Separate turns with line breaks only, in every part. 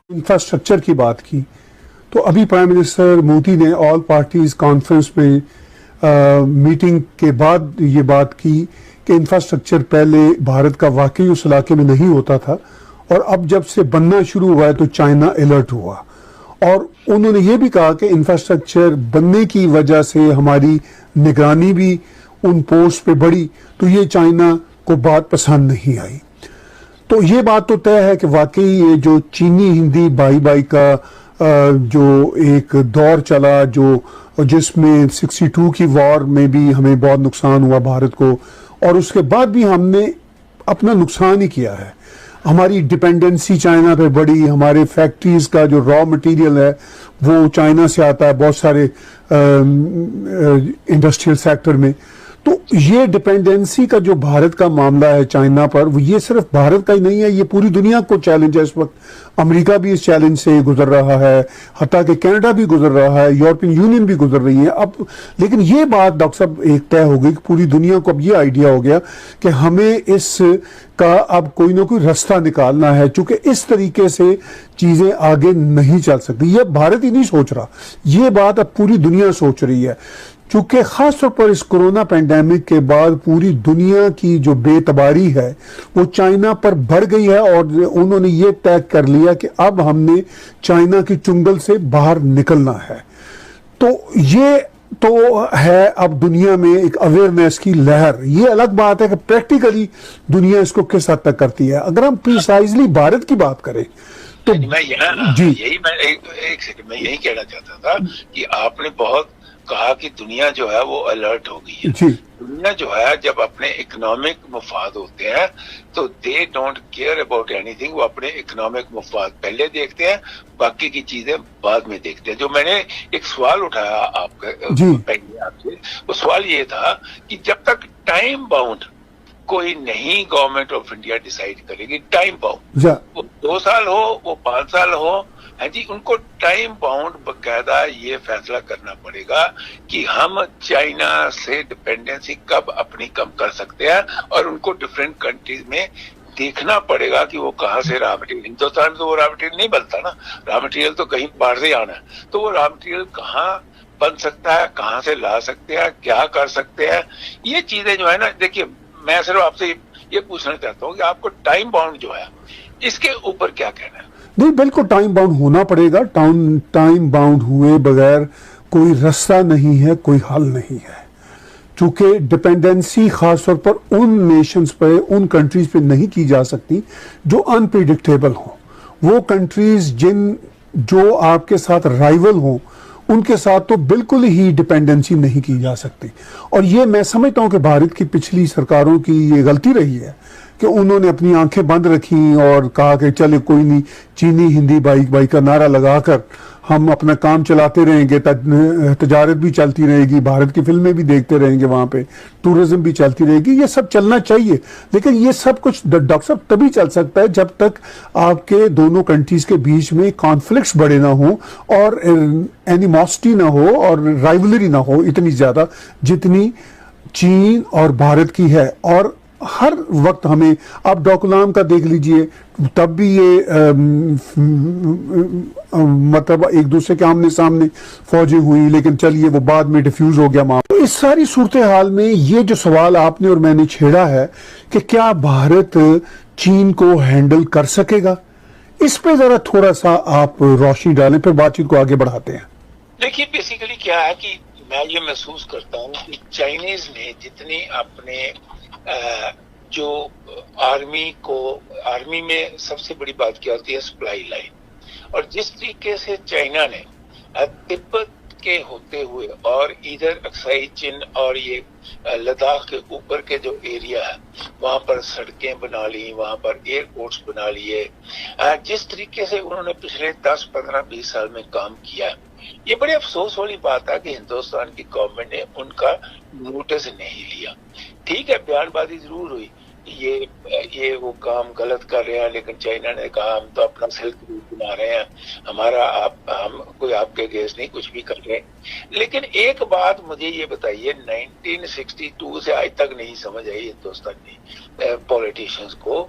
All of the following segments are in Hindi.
इंफ्रास्ट्रक्चर की बात की तो अभी प्राइम मिनिस्टर मोदी ने ऑल पार्टीज कॉन्फ्रेंस में मीटिंग के बाद ये बात की कि इंफ्रास्ट्रक्चर पहले भारत का वाकई उस इलाके में नहीं होता था और अब जब से बनना शुरू हुआ है तो चाइना अलर्ट हुआ। और उन्होंने ये भी कहा कि इंफ्रास्ट्रक्चर बनने की वजह से हमारी निगरानी भी उन पोस्ट पे बढ़ी, तो ये चाइना को बात पसंद नहीं आई। तो ये बात तो तय है कि वाकई ये जो चीनी हिंदी भाई भाई का जो एक दौर चला, जो जिसमें 62 की वॉर में भी हमें बहुत नुकसान हुआ भारत को, और उसके बाद भी हमने अपना नुकसान ही किया है। हमारी डिपेंडेंसी चाइना पे बढ़ी, हमारे फैक्ट्रीज का जो रॉ मटेरियल है वो चाइना से आता है बहुत सारे इंडस्ट्रियल सेक्टर में। तो ये डिपेंडेंसी का जो भारत का मामला है चाइना पर, वो ये सिर्फ भारत का ही नहीं है, ये पूरी दुनिया को चैलेंज है इस वक्त। अमेरिका भी इस चैलेंज से गुजर रहा है, हत्ता कि कनाडा भी गुजर रहा है, यूरोपियन यूनियन भी गुजर रही है अब। लेकिन ये बात डॉक्टर साहब एक तय हो गई कि पूरी दुनिया को अब ये आइडिया हो गया कि हमें इस का अब कोई ना कोई रास्ता निकालना है, क्योंकि इस तरीके से चीजें आगे नहीं चल सकती। ये भारत ही नहीं सोच रहा, ये बात अब पूरी दुनिया सोच रही है, क्योंकि खासतौर पर इस कोरोना पैंडेमिक के बाद पूरी दुनिया की जो बेतबारी है वो चाइना पर बढ़ गई है। और उन्होंने ये तय कर लिया कि अब हमने चाइना की चुंगल से बाहर निकलना है। तो ये तो है अब दुनिया में एक अवेयरनेस की लहर। ये अलग बात है कि प्रैक्टिकली दुनिया इसको किस हद तक करती है। अगर हम प्रिसाइजली भारत की बात करें तो
मैं एक सेकंड मैं यही कहना चाहता था कि आपने बहुत कहा कि दुनिया जो है वो अलर्ट हो गई है। दुनिया जो है जब अपने इकोनॉमिक मुफाद होते हैं तो they don't care about anything. वो अपने इकोनॉमिक मुफाद पहले देखते हैं, बाकी की चीजें बाद में देखते हैं। जो मैंने एक सवाल उठाया आपसे, वो सवाल ये था कि जब तक टाइम बाउंड कोई नहीं गवर्नमेंट ऑफ इंडिया डिसाइड करेगी, टाइम बाउंड, वो 2 साल हो वो 5 साल हो, है जी, उनको टाइम बाउंड बकायदा ये फैसला करना पड़ेगा कि हम चाइना से डिपेंडेंसी कब अपनी कम कर सकते हैं। और उनको डिफरेंट कंट्रीज में देखना पड़ेगा कि वो कहाँ से रॉ मटेरियल, हिंदुस्तान में तो वो रॉ मटेरियल नहीं बनता ना, रॉ मटेरियल तो कहीं बाहर से आना है, तो वो रॉ मटेरियल कहाँ बन सकता है, कहाँ से ला सकते हैं, क्या कर सकते हैं, ये चीजें जो है ना। देखिए मैं सिर्फ आपसे ये पूछना चाहता हूँ कि आपको टाइम बाउंड जो है इसके ऊपर क्या कहना है?
नहीं, बिल्कुल टाइम बाउंड होना पड़ेगा। टाइम बाउंड हुए बगैर कोई रास्ता नहीं है, कोई हल नहीं है, क्योंकि डिपेंडेंसी खासतौर पर उन नेशंस पे, उन कंट्रीज पे नहीं की जा सकती जो अनप्रिडिक्टेबल हो। वो कंट्रीज जो आपके साथ राइवल हो, उनके साथ तो बिल्कुल ही डिपेंडेंसी नहीं की जा सकती। और ये मैं समझता हूं कि भारत की पिछली सरकारों की ये गलती रही है कि उन्होंने अपनी आंखें बंद रखी और कहा कि चले कोई नहीं, चीनी हिंदी भाई भाई का नारा लगाकर हम अपना काम चलाते रहेंगे, तजारत भी चलती रहेगी, भारत की फिल्में भी देखते रहेंगे, वहाँ पे टूरिज्म भी चलती रहेगी। ये सब चलना चाहिए, लेकिन ये सब कुछ डॉक्टर साहब तभी चल सकता है जब तक आपके दोनों कंट्रीज के बीच में कॉन्फ्लिक्ट्स बड़े ना हो और एनिमोसिटी ना हो और राइवलरी ना हो इतनी ज्यादा जितनी चीन और भारत की है। और हर वक्त हमें, आप डोकलाम का देख लीजिए, तब भी ये मतलब एक दूसरे के आमने सामने फौजें हुई, लेकिन चलिए वो बाद में डिफ्यूज हो गया मामला। तो इस सारी सूरत हाल में ये जो सवाल आपने और मैंने छेड़ा है कि क्या भारत चीन को हैंडल कर सकेगा, इस पे जरा थोड़ा सा आप रोशनी डालें, फिर बातचीत को आगे बढ़ाते हैं।
देखिए बेसिकली क्या है कि मैं ये महसूस करता हूँ कि चाइनीज ने जितनी अपने जो आर्मी में सबसे बड़ी बात क्या होती है, सप्लाई लाइन, और जिस तरीके से चाइना ने तिब्बत के होते हुए और इधर अक्साई चीन और ये लद्दाख के ऊपर के जो एरिया है वहां पर सड़कें बना ली, वहां पर एयरपोर्ट्स बना लिए, जिस तरीके से उन्होंने पिछले 10, 15, 20 साल में काम किया, ये बड़े अफसोस वाली बात है कि हिंदुस्तान की गवर्नमेंट ने उनका नोटिस नहीं लिया। ठीक है, बयानबाजी जरूर हुई, ये वो काम गलत कर रहे हैं, लेकिन चाइना ने कहा हम तो अपना सिल्क रूट बना रहे हैं, हमारा हम कोई आपके अगेंस्ट नहीं कुछ भी कर रहे हैं। लेकिन एक बात मुझे ये बताइए, 1962 से आज तक नहीं समझ आई हिंदुस्तानी पॉलिटिशियंस को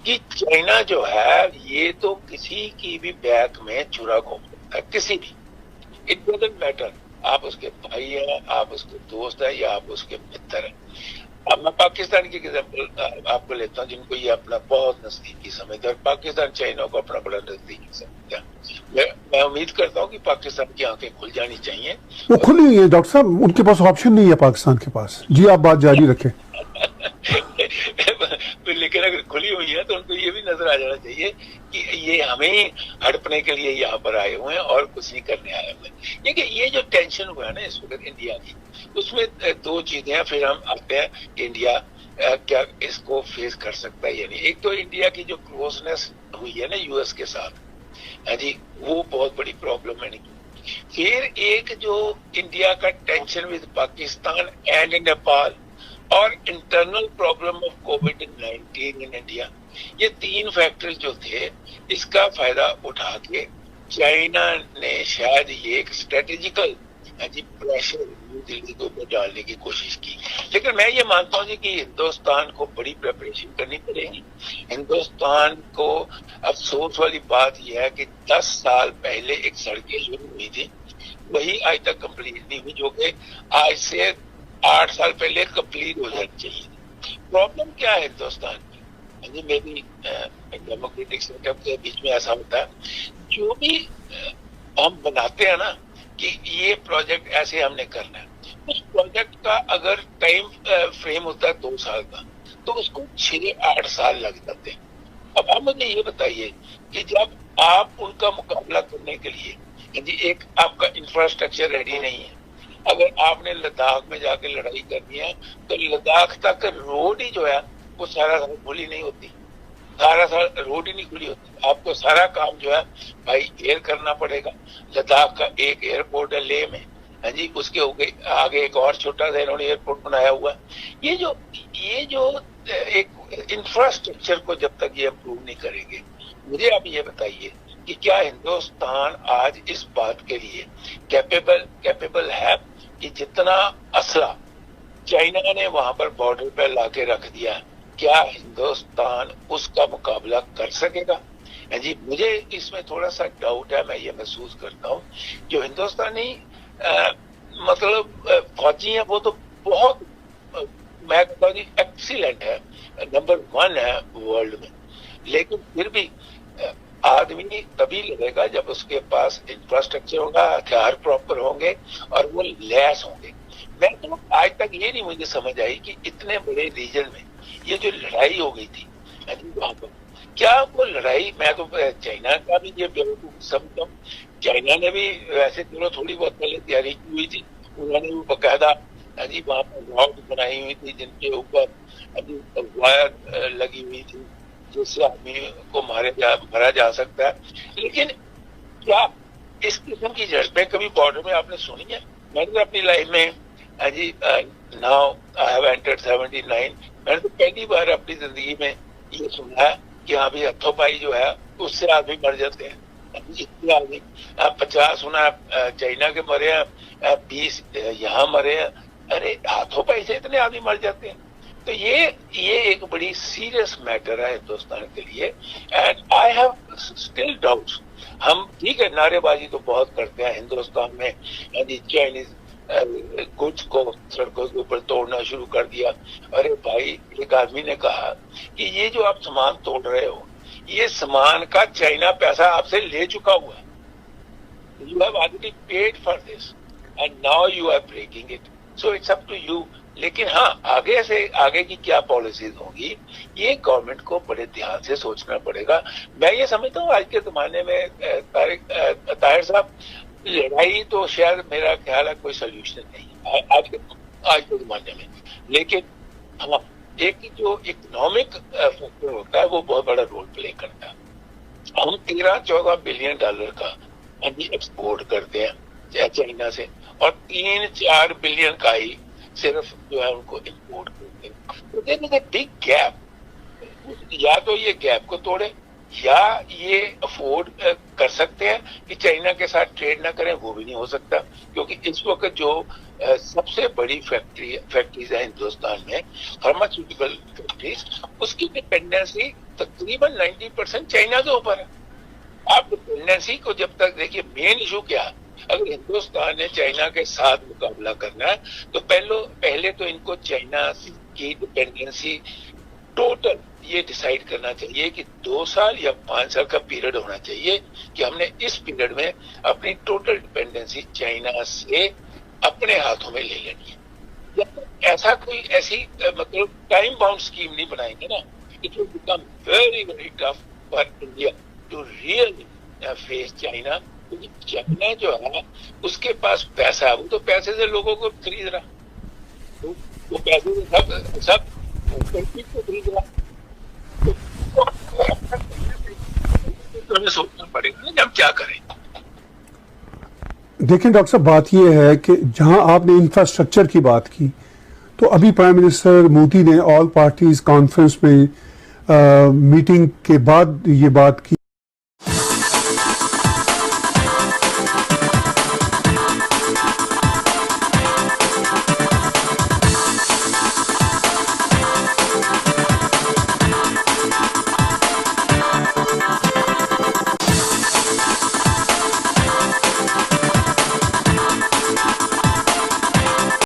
कि चाइना जो है ये तो किसी की भी बैक में छुरा घूम सकता है, किसी भी, इट डजंट मैटर, आप उसके भाई हैं, आप उसके दोस्त हैं, या आप उसके मित्र हैं। अब मैं पाकिस्तान की एग्जाम्पल आपको लेता हूँ, जिनको ये अपना बहुत नजदीकी समझता है, पाकिस्तान चाइना को अपना बड़ा नजदीकी समझता है। मैं उम्मीद करता हूँ कि पाकिस्तान की आंखें खुल जानी चाहिए।
वो खुली हुई है डॉक्टर साहब, उनके पास ऑप्शन नहीं है पाकिस्तान के पास। जी आप बात जारी रखें।
लेकिन अगर खुली हुई है तो उनको ये भी नजर आ जाना चाहिए कि ये हमें हड़पने के लिए यहाँ पर आए हुए हैं और कुछ नहीं करने आए हुए हैं। देखिए ये जो टेंशन हुआ है ना इस वक्त इंडिया की, उसमें दो चीजें हैं, फिर हम आते हैं कि इंडिया क्या इसको फेस कर सकता है या नहीं। एक तो इंडिया की जो क्लोजनेस हुई है ना यूएस के साथ, हाँ जी, वो बहुत बड़ी प्रॉब्लम है। फिर एक जो इंडिया का tension with Pakistan and Nepal और इंटरनल प्रॉब्लम ऑफ कोविड-19 इन इंडिया, ये तीन फैक्टर्स जो थे, इसका फायदा उठा के चाइना ने शायद ये एक स्ट्रेटेजिकल प्रेशर न्यू दिल्ली के ऊपर डालने की कोशिश की। लेकिन मैं ये मानता हूँ कि हिंदुस्तान को बड़ी प्रिपरेशन करनी पड़ेगी। हिंदुस्तान को अफसोस वाली बात यह है कि 10 साल पहले एक सड़कें शुरू हुई थी, वही आज तक कंप्लीट नहीं हुई, जो कि आज से 8 साल पहले कंप्लीट हो जानी चाहिए। प्रॉब्लम क्या है हिंदुस्तान की, मेरी डेमोक्रेटिक सेटअप के बीच में ऐसा होता है, जो भी हम बनाते हैं ना कि ये प्रोजेक्ट ऐसे हमने करना है, उस प्रोजेक्ट का अगर टाइम फ्रेम होता है 2 साल का, तो उसको 6-8 साल लग जाते हैं। अब आप मुझे ये बताइए कि जब आप उनका मुकाबला करने के लिए एक आपका इंफ्रास्ट्रक्चर रेडी नहीं है, अगर आपने लद्दाख में जाके लड़ाई करनी है तो लद्दाख तक रोड ही जो है वो सारा साल खुली नहीं होती, सारा साल रोड ही नहीं खुली होती। आपको सारा काम जो है भाई एयर करना पड़ेगा। लद्दाख का एक एयरपोर्ट है लेह में, हाँ जी, उसके आगे एक और छोटा सा इन्होंने एयरपोर्ट बनाया हुआ है। ये जो एक इंफ्रास्ट्रक्चर को जब तक ये अप्रूव नहीं करेंगे, मुझे आप ये बताइए कि क्या हिंदुस्तान आज इस बात के लिए कैपेबल है कि जितना असला चाइना ने वहां पर बॉर्डर पर लाके रख दिया, क्या हिंदुस्तान उसका मुकाबला कर सकेगा? जी, मुझे इसमें थोड़ा सा डाउट है। मैं ये महसूस करता हूँ जो हिंदुस्तानी मतलब फौजी है वो तो बहुत, मैं कहता हूँ एक्सीलेंट है, नंबर 1 है वर्ल्ड में, लेकिन फिर भी आदमी तभी लगेगा जब उसके पास इंफ्रास्ट्रक्चर होगा, हथियार प्रॉपर होंगे और वो लैस होंगे। मैं तो आज तक ये नहीं मुझे समझ आई कि इतने बड़े रीजन में ये जो लड़ाई हो गई थी वहां पर, क्या वो लड़ाई, मैं तो चाइना का भी ये बेवकूफ समझता हूँ, चाइना ने भी वैसे चलो थोड़ी बहुत पहले तैयारी की हुई थी, उन्होंने भी बकायदा वहां पर रॉड बनाई हुई थी जिनके ऊपर वायर लगी हुई थी जिससे आदमी को मारा जा सकता है। लेकिन क्या इस किस्म की झड़पें कभी बॉर्डर में आपने सुनी है? मैंने अपनी लाइफ में नाउ आई हैव एंटर्ड 79, मैंने तो पहली बार अपनी जिंदगी में ये सुना है कि हाँ भी हथोपाई जो है उससे आदमी मर जाते हैं। इतने आदमी 50 सुना चाइना के मरे हैं, 20 यहाँ मरे हैं। अरे हाथोपाई से इतने आदमी मर जाते हैं। तो ये एक बड़ी सीरियस मैटर है हिंदुस्तान के लिए। And I have still doubts. हम ठीक है नारेबाजी तो बहुत करते हैं हिंदुस्तान में, चाइनीज गुड्स को सड़कों के ऊपर तोड़ना शुरू कर दिया। अरे भाई, एक आदमी ने कहा कि ये जो आप सामान तोड़ रहे हो, ये सामान का चाइना पैसा आपसे ले चुका हुआ है, you have already paid for this and now you are breaking it, so it's up to you. लेकिन हाँ, आगे की क्या पॉलिसीज होंगी ये गवर्नमेंट को बड़े ध्यान से सोचना पड़ेगा। मैं ये समझता हूँ आज के जमाने में ताहिर साहब, लड़ाई तो शायद मेरा ख्याल है कोई सोल्यूशन नहीं आज के जमाने में, लेकिन हम एक जो इकोनॉमिक फैक्टर होता है वो बहुत बड़ा रोल प्ले करता है। हम 13-14 बिलियन डॉलर का एक्सपोर्ट करते हैं चाइना से और 3-4 बिलियन का ही सिर्फ जो है उनको इम्पोर्ट करते हैं। तो there is a big gap. या तो ये गैप को तोड़े, या ये अफोर्ड कर सकते हैं कि चाइना के साथ ट्रेड ना करें, वो भी नहीं हो सकता, क्योंकि इस वक्त जो सबसे बड़ी फैक्ट्रीज है हिंदुस्तान में, फार्मास्यूटिकल फैक्ट्रीज, उसकी डिपेंडेंसी तकरीबन 90% चाइना के ऊपर है। आप डिपेंडेंसी को जब तक देखिए, मेन इशू क्या है, अगर हिंदुस्तान ने चाइना के साथ मुकाबला करना है तो पहले तो इनको चाइना की डिपेंडेंसी टोटल ये डिसाइड करना चाहिए कि 2 साल या 5 साल का पीरियड होना चाहिए कि हमने इस पीरियड में अपनी टोटल डिपेंडेंसी चाइना से अपने हाथों में ले लेनी है। जब तक ऐसा कोई ऐसी मतलब टाइम बाउंड स्कीम नहीं बनाएंगे ना, it will become very very tough for India to really face China, क्योंकि चाइना जो है उसके पास पैसा है, वो तो पैसे से लोगों को खरीद रहा, तो वो पैसे से सब को खरीद रहा, तो हमें सोचना पड़ेगा ना हम क्या करें।
देखिए डॉक्टर साहब, बात यह है कि जहां आपने इंफ्रास्ट्रक्चर की बात की, तो अभी प्राइम मिनिस्टर मोदी ने ऑल पार्टीज कॉन्फ्रेंस में मीटिंग के बाद ये बात की